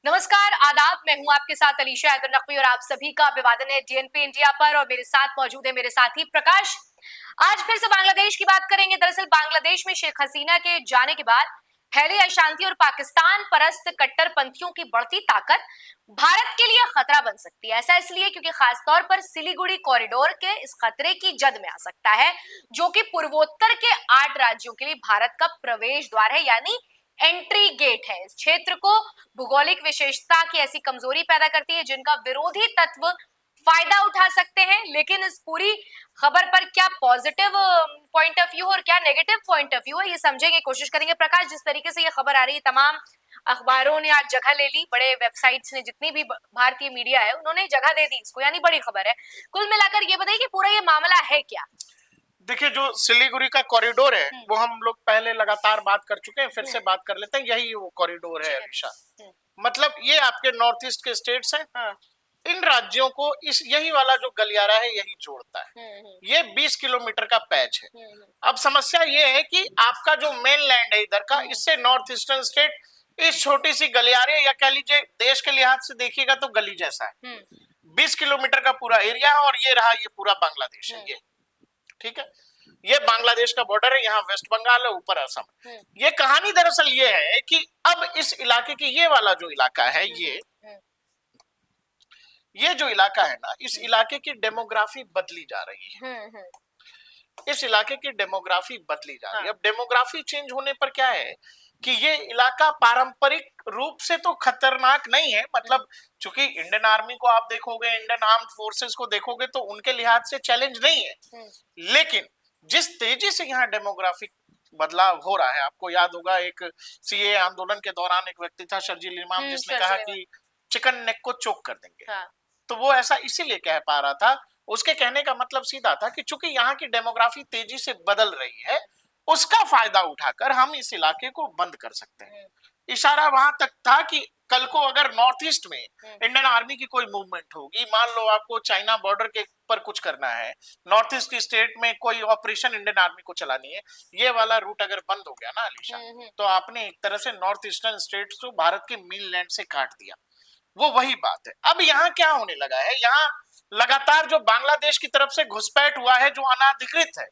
नमस्कार, आदाब। मैं हूं आपके साथ अलीशा हैदर नकवी और आप सभी का अभिवादन है डीएनपी इंडिया पर। और मेरे साथ मौजूद है मेरे साथी प्रकाश। आज फिर से बांग्लादेश की बात करेंगे। दरअसल बांग्लादेश में शेख हसीना के जाने के बाद फैली अशांति और पाकिस्तान परस्त कट्टरपंथियों की बढ़ती ताकत भारत के लिए खतरा बन सकती है। ऐसा इसलिए क्योंकि खासतौर पर सिलीगुड़ी कॉरिडोर के इस खतरे की जद में आ सकता है, जो कि पूर्वोत्तर के 8 राज्यों के लिए भारत का प्रवेश द्वार है, यानी एंट्री गेट है। इस क्षेत्र को भूगोलिक विशेषता की ऐसी कमजोरी पैदा करती है जिनका विरोधी तत्व फायदा उठा सकते हैं। लेकिन इस पूरी खबर पर क्या पॉजिटिव पॉइंट ऑफ व्यू और क्या नेगेटिव पॉइंट ऑफ व्यू है, ये समझेंगे, कोशिश करेंगे। प्रकाश, जिस तरीके से ये खबर आ रही है, तमाम अखबारों ने आज जगह ले ली, बड़े वेबसाइट्स ने, जितनी भी भारतीय मीडिया है उन्होंने जगह दे दी इसको, यानी बड़ी खबर है। कुल मिलाकर ये बताइए कि पूरा ये मामला है क्या? देखिए, जो सिलीगुड़ी का कॉरिडोर है वो हम लोग पहले लगातार बात कर चुके हैं, फिर से बात कर लेते हैं। यही वो कॉरिडोर है अलीशा। मतलब ये आपके नॉर्थ ईस्ट के स्टेट्स हैं। इन राज्यों को इस यही वाला जो गलियारा है यही जोड़ता है। ये 20 किलोमीटर का पैच है। अब समस्या ये है कि आपका जो मेन लैंड है इधर का, इससे नॉर्थ ईस्टर्न स्टेट इस छोटी सी गलियारे, या कह लीजिए देश के लिहाज से देखिएगा तो गली जैसा है। 20 किलोमीटर का पूरा एरिया है, और ये रहा, ये पूरा बांग्लादेश है। ये ठीक है, ये बांग्लादेश का बॉर्डर है। यहाँ वेस्ट बंगाल है, ऊपर असम। ये कहानी दरअसल ये है कि अब इस इलाके की, ये वाला जो इलाका है, ये जो इलाका है ना, इस इलाके की डेमोग्राफी बदली जा रही है। इस इलाके की डेमोग्राफी बदली जा रही है। अब डेमोग्राफी चेंज होने पर क्या है कि ये इलाका पारंपरिक रूप से तो खतरनाक नहीं है। मतलब चूंकि इंडियन आर्मी को आप देखोगे, इंडियन आर्म्ड फोर्सेस को देखोगे, तो उनके लिहाज से चैलेंज नहीं है। लेकिन जिस तेजी से यहाँ डेमोग्राफिक बदलाव हो रहा है, आपको याद होगा एक सीए आंदोलन के दौरान एक व्यक्ति था, शर्जील इमाम, जिसने कहा कि चिकन नेक को चोक कर देंगे। तो वो ऐसा इसीलिए कह पा रहा था, उसके कहने का मतलब सीधा था कि चूंकि यहाँ की डेमोग्राफी तेजी से बदल रही है, उसका फायदा उठाकर हम इस इलाके को बंद कर सकते हैं। इशारा वहां तक था कि कल को अगर नॉर्थ ईस्ट में इंडियन आर्मी की कोई मूवमेंट होगी, मान लो आपको चाइना बॉर्डर के पर कुछ करना है, नॉर्थ ईस्ट की स्टेट में कोई ऑपरेशन इंडियन आर्मी को चलानी है, ये वाला रूट अगर बंद हो गया ना अलीशा, तो आपने एक तरह से नॉर्थ ईस्टर्न स्टेट्स को भारत के मेन लैंड से काट दिया। वो वही बात है। अब यहाँ क्या होने लगा है, यहाँ लगातार जो बांग्लादेश की तरफ से घुसपैठ हुआ है, जो अनाधिकृत है,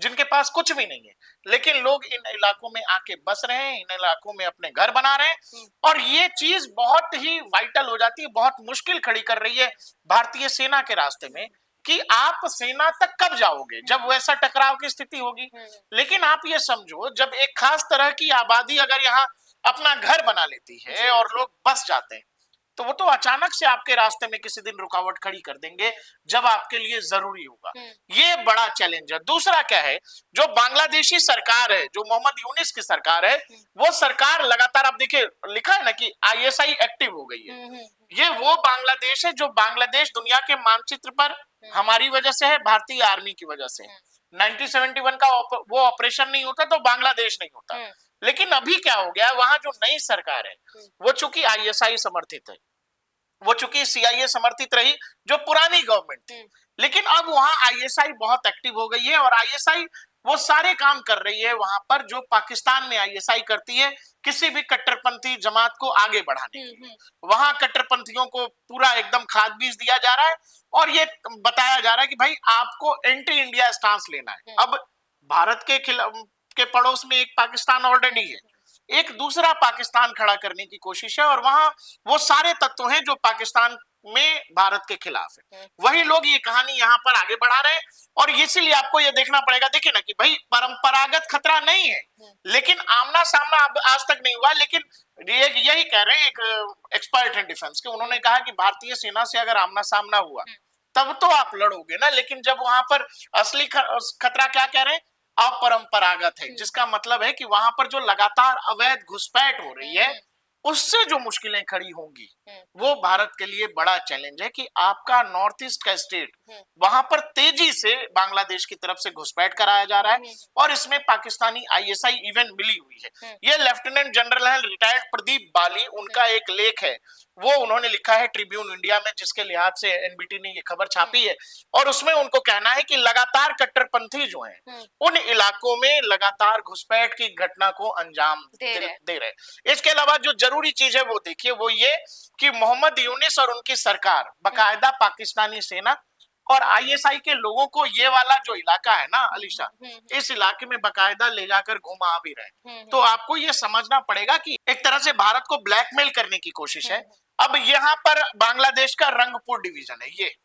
जिनके पास कुछ भी नहीं है, लेकिन लोग इन इलाकों में आके बस रहे हैं, इन इलाकों में अपने घर बना रहे हैं। और ये चीज बहुत ही वाइटल हो जाती है, बहुत मुश्किल खड़ी कर रही है भारतीय सेना के रास्ते में कि आप सेना तक कब जाओगे जब वैसा टकराव की स्थिति होगी। लेकिन आप ये समझो, जब एक खास तरह की आबादी अगर यहाँ अपना घर बना लेती है और लोग बस जाते हैं, तो वो तो अचानक से आपके रास्ते में किसी दिन रुकावट खड़ी कर देंगे जब आपके लिए जरूरी होगा। ये बड़ा चैलेंज है। दूसरा क्या है, जो बांग्लादेशी सरकार है, जो मोहम्मद यूनिस की सरकार है, वो सरकार लगातार, आप देखिए लिखा है ना कि आईएसआई एक्टिव हो गई है। ये वो बांग्लादेश है जो बांग्लादेश दुनिया के मानचित्र पर हमारी वजह से है, भारतीय आर्मी की वजह से। 1971 का वो ऑपरेशन नहीं होता तो बांग्लादेश नहीं होता। लेकिन अभी क्या हो गया, वहां जो नई सरकार है वो चूंकि आईएसआई समर्थित है, वो चूंकि सीआईए समर्थित रही जो पुरानी गवर्नमेंट थी, लेकिन अब वहां आईएसआई बहुत एक्टिव हो गई है। और आईएसआई वो सारे काम कर रही है वहां पर जो पाकिस्तान में आईएसआई करती है, किसी भी कट्टरपंथी जमात को आगे बढ़ाने के लिए। वहां कट्टरपंथियों को पूरा एकदम खाद बीज दिया जा रहा है, और ये बताया जा रहा है कि भाई आपको एंटी इंडिया स्टांस लेना है। अब भारत के खिलाफ के पड़ोस में एक पाकिस्तान ऑलरेडी है, एक दूसरा पाकिस्तान खड़ा करने की कोशिश है, और वहां वो सारे तत्व हैं जो पाकिस्तान में भारत के खिलाफ है। वही लोग ये कहानी यहाँ पर आगे बढ़ा रहे हैं, और इसीलिए आपको ये देखना पड़ेगा। देखिए ना कि भाई परंपरागत खतरा नहीं है, लेकिन आमना सामना अब आज तक नहीं हुआ। लेकिन यही कह रहे हैं एक एक्सपर्ट है डिफेंस के, उन्होंने कहा कि भारतीय सेना से अगर आमना सामना हुआ तब तो आप लड़ोगे ना, लेकिन जब वहां पर असली खतरा, क्या कह रहे हैं, अपरंपरागत है, जिसका मतलब है कि वहां पर जो लगातार अवैध घुसपैठ हो रही है, उससे जो मुश्किलें खड़ी होंगी, वो भारत के लिए बड़ा चैलेंज है कि आपका नॉर्थ ईस्ट का स्टेट, वहां पर तेजी से बांग्लादेश की तरफ से घुसपैठ कराया जा रहा है, और इसमें पाकिस्तानी आईएसआई इवन मिली हुई है। ये लेफ्टिनेंट जनरल है रिटायर्ड प्रदीप बाली, उनका एक लेख है वो उन्होंने लिखा है ट्रिब्यून इंडिया में, जिसके लिहाज से एनबीटी ने ये खबर छापी है। और उसमें उनको कहना है कि लगातार कट्टरपंथी जो हैं उन इलाकों में लगातार घुसपैठ की घटना को अंजाम दे रहे। इसके अलावा जो जरूरी चीज है वो देखिए, वो ये कि मोहम्मद यूनिस और उनकी सरकार बाकायदा पाकिस्तानी सेना और आईएसआई के लोगों को ये वाला जो इलाका है ना अलीशा, इस इलाके में बाकायदा ले जाकर घुमा भी रहे। तो आपको ये समझना पड़ेगा कि एक तरह से भारत को ब्लैकमेल करने की कोशिश है। अब यहाँ पर बांग्लादेश का रंगपुर डिवीजन है, ये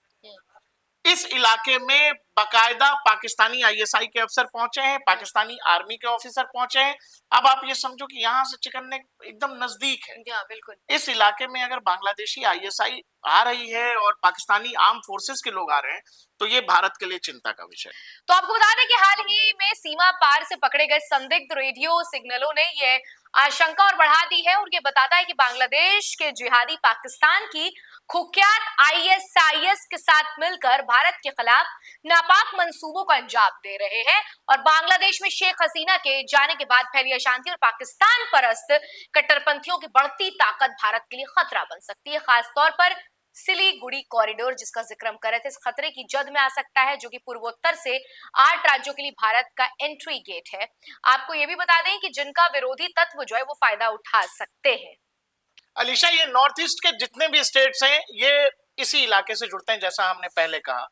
इस इलाके में बाकायदा पाकिस्तानी आईएसआई के अफसर पहुंचे हैं, पाकिस्तानी आर्मी के ऑफिसर पहुंचे हैं। अब आप ये समझो कि यहाँ से चिकन नेक एकदम नजदीक है। बिल्कुल। इस इलाके में अगर बांग्लादेशी आईएसआई आ रही है और पाकिस्तानी आर्म फोर्सेस के लोग आ रहे हैं तो ये भारत के लिए चिंता का विषय। तो आपको बता दें कि हाल ही में सीमा पार से पकड़े गए संदिग्ध रेडियो सिग्नलों ने ये आशंका और बढ़ा दी है, और ये बताता है कि बांग्लादेश के जिहादी पाकिस्तान की कुख्यात आईएसआईएस के साथ मिलकर भारत के खिलाफ नापाक मंसूबों का अंजाम दे रहे हैं। और बांग्लादेश में शेख हसीना के जाने के बाद फैली अशांति और पाकिस्तान परस्त कट्टरपंथियों की बढ़ती ताकत भारत के लिए खतरा बन सकती है। खासतौर पर सिलीगुड़ी कॉरिडोर जिसका जिक्र हम कर रहे थे, इस खतरे की जद में आ सकता है, जो कि पूर्वोत्तर से 8 राज्यों के लिए भारत का एंट्री गेट है। आपको ये भी बता दें कि जिनका विरोधी तत्व जो है वो फायदा उठा सकते हैं। अलीशा, ये नॉर्थ ईस्ट के जितने भी स्टेट्स हैं ये इसी इलाके से जुड़ते हैं, जैसा हमने पहले कहा।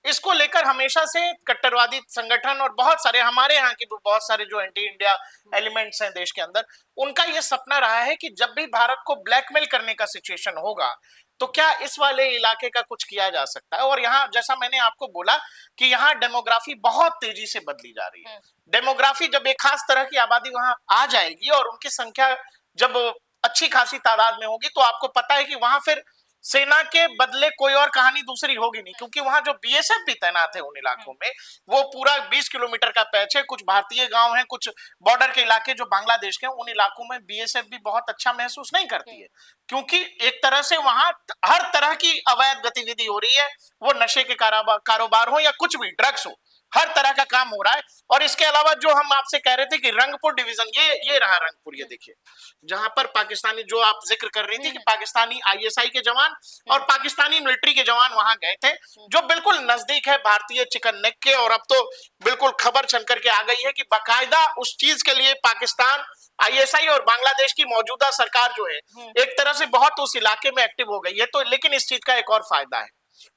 इसको लेकर हमेशा से कट्टरवादी संगठन और बहुत सारे हमारे यहाँ के बहुत सारे जो एंटी इंडिया एलिमेंट्स हैं देश के अंदर, उनका ये सपना रहा है कि जब भी भारत को ब्लैकमेल करने का सिचुएशन होगा तो क्या इस वाले इलाके का कुछ किया जा सकता है। और यहाँ जैसा मैंने आपको बोला कि यहाँ डेमोग्राफी बहुत तेजी से बदली जा रही है। डेमोग्राफी, जब एक खास तरह की आबादी वहां आ जाएगी और उनकी संख्या जब अच्छी खासी तादाद में होगी तो आपको पता है कि वहां फिर सेना के बदले कोई और कहानी दूसरी होगी नहीं, क्योंकि वहां जो बीएसएफ भी तैनात है उन इलाकों में, वो पूरा 20 किलोमीटर का पैच है। कुछ भारतीय गांव हैं, कुछ बॉर्डर के इलाके जो बांग्लादेश के, उन इलाकों में बीएसएफ भी बहुत अच्छा महसूस नहीं करती है, क्योंकि एक तरह से वहां हर तरह की अवैध गतिविधि हो रही है। वो नशे के कारोबार हो या कुछ भी ड्रग्स हो, हर तरह का काम हो रहा है। और इसके अलावा जो हम आपसे कह रहे थे कि रंगपुर डिवीजन, ये रहा रंगपुर, ये देखिए जहां पर पाकिस्तानी, जो आप जिक्र कर रही थी कि पाकिस्तानी आईएसआई के जवान और पाकिस्तानी मिलिट्री के जवान वहां गए थे, जो बिल्कुल नजदीक है भारतीय चिकन नेक के। और अब तो बिल्कुल खबर चल करके आ गई है कि बाकायदा उस चीज के लिए पाकिस्तान, आईएसआई और बांग्लादेश की मौजूदा सरकार जो है एक तरह से बहुत उस इलाके में एक्टिव हो गई है। तो लेकिन इस चीज का एक और फायदा है।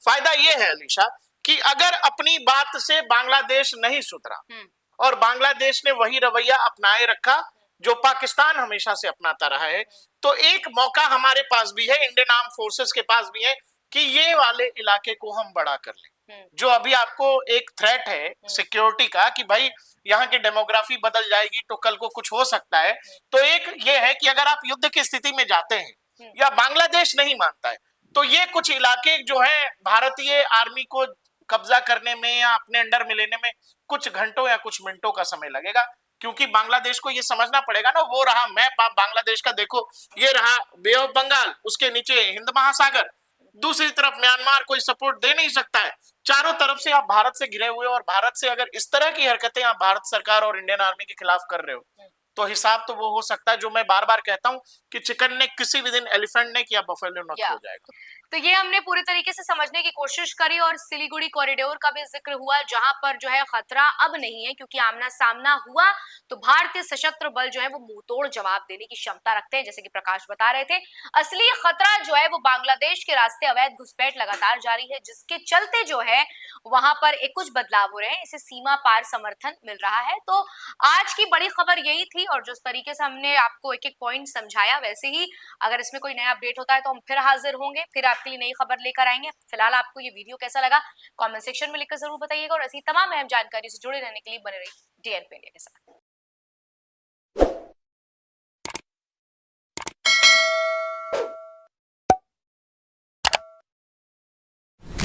फायदा ये है अलीशा कि अगर अपनी बात से बांग्लादेश नहीं सुधरा और बांग्लादेश ने वही रवैया अपनाए रखा जो पाकिस्तान हमेशा से अपनाता रहा है, तो एक मौका हमारे पास भी है, इंडियन आर्म फोर्सेस के पास भी है कि ये वाले इलाके को हम बड़ा कर लें। जो अभी आपको एक थ्रेट है सिक्योरिटी का कि भाई यहाँ की डेमोग्राफी बदल जाएगी तो कल को कुछ हो सकता है, तो एक ये है कि अगर आप युद्ध की स्थिति में जाते हैं या बांग्लादेश नहीं मानता है तो ये कुछ इलाके जो है भारतीय आर्मी को कब्जा करने में या अपने अंडर में लेने में कुछ घंटों या कुछ मिनटों का समय लगेगा, क्योंकि बांग्लादेश को ये समझना पड़ेगा ना, वो रहा मैप आप बांग्लादेश का देखो, ये रहा बे ऑफ बंगाल, उसके नीचे हिंद महासागर, दूसरी तरफ म्यांमार कोई सपोर्ट दे नहीं सकता है, चारों तरफ से आप भारत से घिरे हुए। और भारत से अगर इस तरह की हरकतें आप भारत सरकार और इंडियन आर्मी के खिलाफ कर रहे हो तो हिसाब तो वो हो सकता है जो मैं बार बार कहता हूँ कि चिकन ने किसी भी दिन एलिफेंट ने या बफेलो ने हो जाएगा। तो ये हमने पूरी तरीके से समझने की कोशिश करी, और सिलीगुड़ी कॉरिडोर का भी जिक्र हुआ जहां पर जो है खतरा अब नहीं है, क्योंकि आमना सामना हुआ तो भारतीय सशस्त्र बल जो है वो मुंहतोड़ जवाब देने की क्षमता रखते हैं, जैसे कि प्रकाश बता रहे थे। असली खतरा जो है वो बांग्लादेश के रास्ते अवैध घुसपैठ लगातार जारी है, जिसके चलते जो है वहां पर एक कुछ बदलाव हो रहे हैं, इसे सीमा पार समर्थन मिल रहा है। तो आज की बड़ी खबर यही थी, और जिस तरीके से हमने आपको एक एक पॉइंट समझाया, वैसे ही अगर इसमें कोई नया अपडेट होता है तो हम फिर हाजिर होंगे, फिर आपके लिए नई खबर लेकर आएंगे। फिलहाल आपको ये वीडियो कैसा लगा कमेंट सेक्शन में लिखकर जरूर बताइएगा, और ऐसी तमाम अहम जानकारी से जुड़े रहने के लिए बने रहिए डीएनपी इंडिया के साथ।